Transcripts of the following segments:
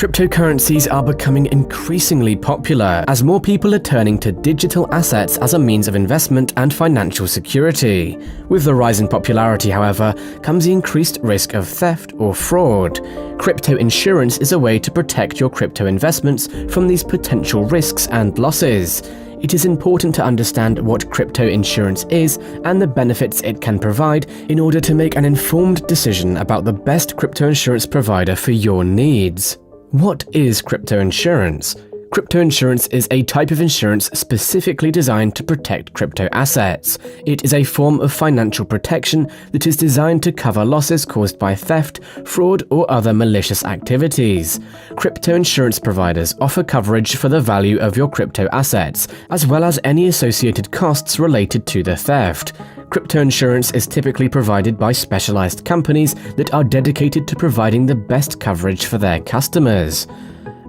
Cryptocurrencies are becoming increasingly popular as more people are turning to digital assets as a means of investment and financial security. With the rise in popularity, however, comes the increased risk of theft or fraud. Crypto insurance is a way to protect your crypto investments from these potential risks and losses. It is important to understand what crypto insurance is and the benefits it can provide in order to make an informed decision about the best crypto insurance provider for your needs. What is crypto insurance? Crypto insurance is a type of insurance specifically designed to protect crypto assets. It is a form of financial protection that is designed to cover losses caused by theft, fraud, or other malicious activities. Crypto insurance providers offer coverage for the value of your crypto assets, as well as any associated costs related to the theft. Crypto insurance is typically provided by specialized companies that are dedicated to providing the best coverage for their customers.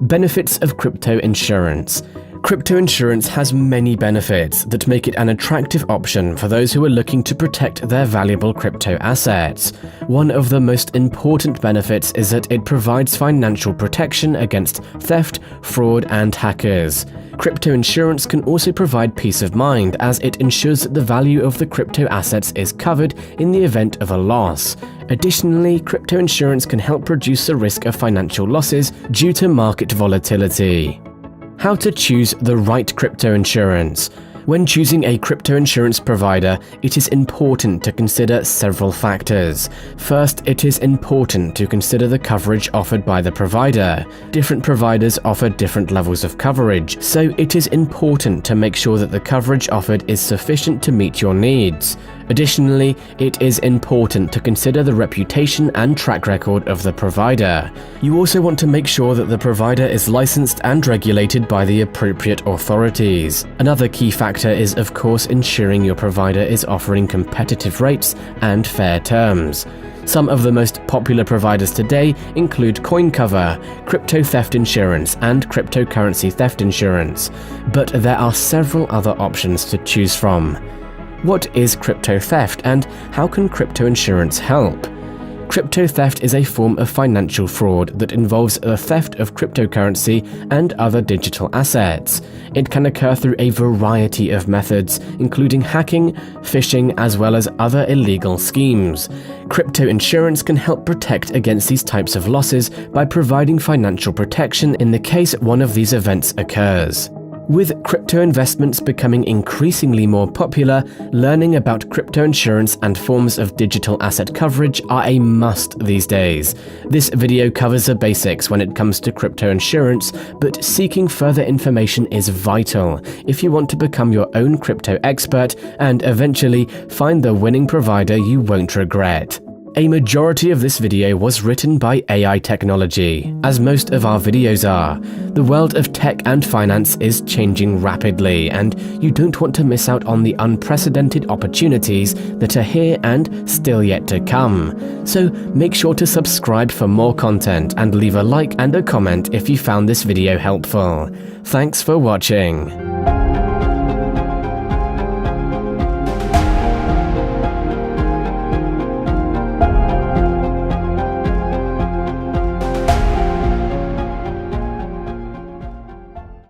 Benefits of crypto insurance. Crypto insurance has many benefits that make it an attractive option for those who are looking to protect their valuable crypto assets. One of the most important benefits is that it provides financial protection against theft, fraud, and hackers. Crypto insurance can also provide peace of mind as it ensures that the value of the crypto assets is covered in the event of a loss. Additionally, crypto insurance can help reduce the risk of financial losses due to market volatility. How to choose the right crypto insurance. When choosing a crypto insurance provider, it is important to consider several factors. First, it is important to consider the coverage offered by the provider. Different providers offer different levels of coverage, so it is important to make sure that the coverage offered is sufficient to meet your needs. Additionally, it is important to consider the reputation and track record of the provider. You also want to make sure that the provider is licensed and regulated by the appropriate authorities. Another key factor is, of course, ensuring your provider is offering competitive rates and fair terms. Some of the most popular providers today include CoinCover, crypto theft insurance, and cryptocurrency theft insurance, but there are several other options to choose from. What is crypto theft and how can crypto insurance help? Crypto theft is a form of financial fraud that involves the theft of cryptocurrency and other digital assets. It can occur through a variety of methods, including hacking, phishing, as well as other illegal schemes. Crypto insurance can help protect against these types of losses by providing financial protection in the case one of these events occurs. With crypto investments becoming increasingly more popular, learning about crypto insurance and forms of digital asset coverage are a must these days. This video covers the basics when it comes to crypto insurance, but seeking further information is vital if you want to become your own crypto expert and eventually find the winning provider you won't regret. A majority of this video was written by AI technology, as most of our videos are. The world of tech and finance is changing rapidly, and you don't want to miss out on the unprecedented opportunities that are here and still yet to come. So make sure to subscribe for more content and leave a like and a comment if you found this video helpful. Thanks for watching.